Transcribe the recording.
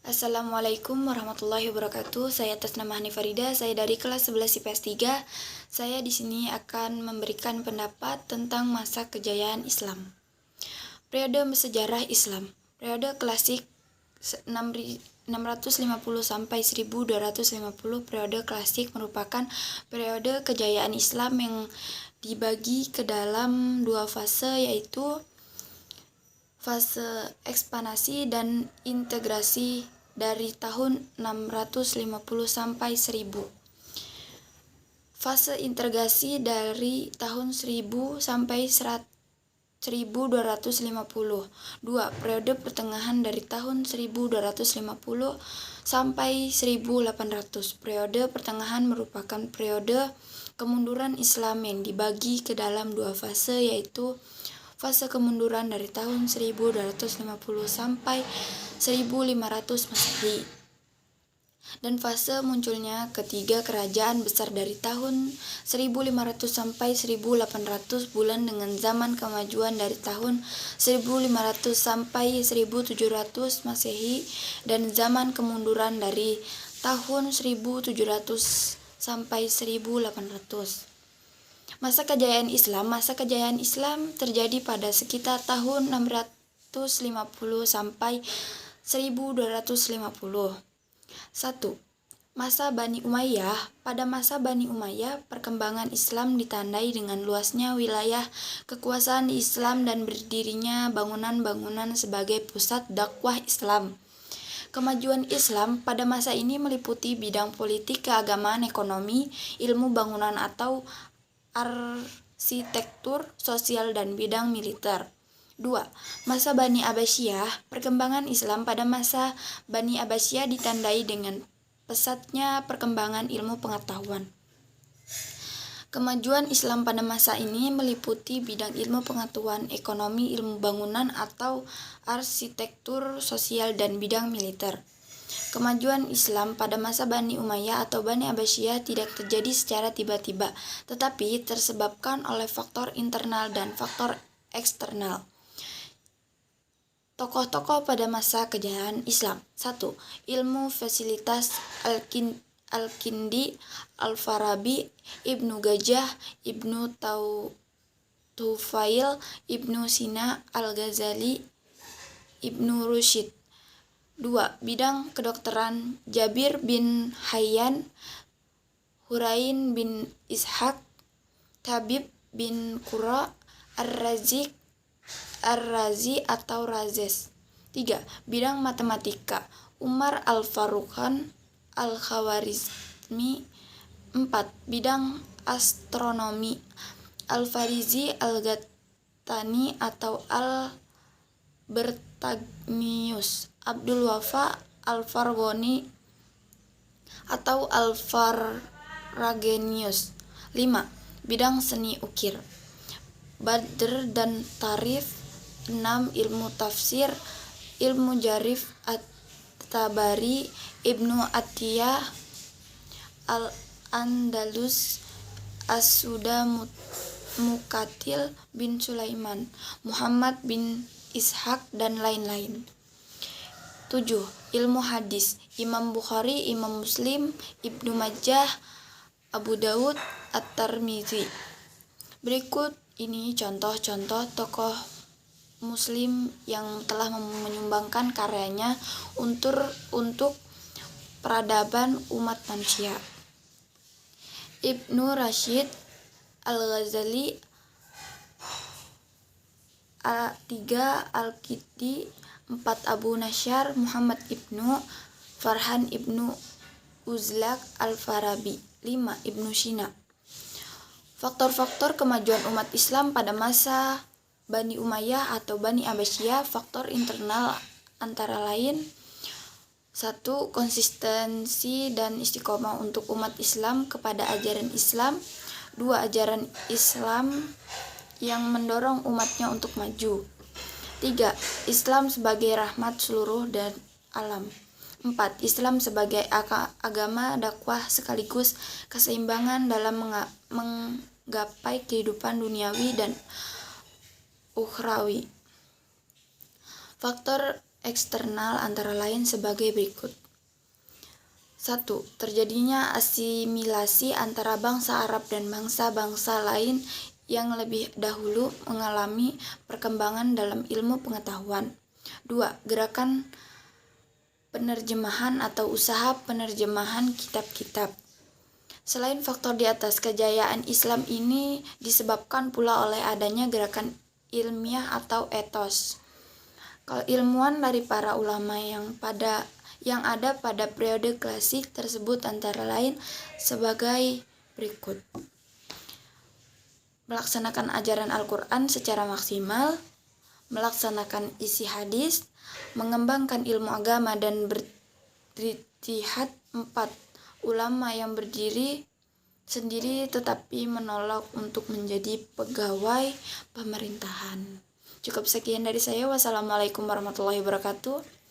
Assalamualaikum warahmatullahi wabarakatuh. Saya atas nama Hani Farida, saya dari kelas 11 IPS 3. Saya di sini akan memberikan pendapat tentang masa kejayaan Islam. Periode sejarah Islam. Periode klasik 650 sampai 1250. Periode klasik merupakan periode kejayaan Islam yang dibagi ke dalam dua fase, yaitu fase ekspansi dan integrasi dari tahun 650 sampai 1000. Fase integrasi dari tahun 1000 sampai 1250. 2. Periode pertengahan dari tahun 1250 sampai 1800. Periode pertengahan merupakan periode kemunduran Islam yang dibagi ke dalam dua fase, yaitu fase kemunduran dari tahun 1250 sampai 1500 Masehi, dan fase munculnya ketiga kerajaan besar dari tahun 1500 sampai 1800 bulan dengan zaman kemajuan dari tahun 1500 sampai 1700 Masehi dan zaman kemunduran dari tahun 1700 sampai 1800. Masa kejayaan Islam terjadi pada sekitar tahun 650 sampai 1250. 1. Masa Bani Umayyah. Pada masa Bani Umayyah, perkembangan Islam ditandai dengan luasnya wilayah kekuasaan Islam dan berdirinya bangunan-bangunan sebagai pusat dakwah Islam. Kemajuan Islam pada masa ini meliputi bidang politik, keagamaan, ekonomi, ilmu bangunan atau arsitektur, sosial, dan bidang militer. 2. Masa Bani Abbasiyah. Perkembangan Islam pada masa Bani Abbasiyah ditandai dengan pesatnya perkembangan ilmu pengetahuan. Kemajuan Islam pada masa ini meliputi bidang ilmu pengetahuan, ekonomi, ilmu bangunan atau arsitektur, sosial, dan bidang militer. Kemajuan Islam pada masa Bani Umayyah atau Bani Abbasiyah tidak terjadi secara tiba-tiba, tetapi tersebabkan oleh faktor internal dan faktor eksternal. Tokoh-tokoh pada masa kejayaan Islam. 1. Ilmu fasilitas Al-Kindi, Al-Farabi, Ibnu Gajah, Ibnu Tufail, Ibnu Sina, Al-Ghazali, Ibnu Rusyid. 2. Bidang kedokteran Jabir bin Hayyan, Hurain bin Ishaq, Tabib bin Qura, Ar-Razi atau Razes. 3. Bidang matematika Umar Al-Faruqan, Al-Khawarizmi. 4. Bidang astronomi Al-Farizi, Al-Ghattani atau Al-Bertagnius, Abdul Wafa, Al-Farghoni atau Al-Farragenius. 5. Bidang seni ukir Badr dan Tarif. 6. Ilmu tafsir Ilmu Jarif At-Tabari, Ibnu Atiyah, Al-Andalus, As-Suda Muqatil bin Sulaiman, Muhammad bin Ishaq, dan lain-lain. 7. Ilmu hadis Imam Bukhari, Imam Muslim, Ibnu Majah, Abu Daud, At-Tirmizi. Berikut ini contoh-contoh tokoh Muslim yang telah menyumbangkan karyanya untuk peradaban umat manusia. Ibnu Rashid, Al-Ghazali. 3. Al-Kindi. 4. Abu Nasyar, Muhammad Ibnu Farhan Ibnu Uzlaq, Al-Farabi. 5. Ibnu Sina. Faktor-faktor kemajuan umat Islam pada masa Bani Umayyah atau Bani Abbasiyah. Faktor internal antara lain: 1. Konsistensi dan istiqomah untuk umat Islam kepada ajaran Islam. 2. Ajaran Islam yang mendorong umatnya untuk maju. 3. Islam sebagai rahmat seluruh dan alam. 4. Islam sebagai agama dakwah sekaligus keseimbangan dalam menggapai kehidupan duniawi dan ukhrawi. Faktor eksternal antara lain sebagai berikut. 1. Terjadinya asimilasi antara bangsa Arab dan bangsa-bangsa lain yang lebih dahulu mengalami perkembangan dalam ilmu pengetahuan. 2. Gerakan penerjemahan atau usaha penerjemahan kitab-kitab. Selain faktor di atas, kejayaan Islam ini disebabkan pula oleh adanya gerakan ilmiah atau etos. Kalau ilmuwan dari para ulama yang ada pada periode klasik tersebut antara lain sebagai berikut. Melaksanakan ajaran Al-Quran secara maksimal, melaksanakan isi hadis, mengembangkan ilmu agama dan berijtihad. 4. Ulama yang berdiri sendiri tetapi menolak untuk menjadi pegawai pemerintahan. Cukup sekian dari saya. Wassalamualaikum warahmatullahi wabarakatuh.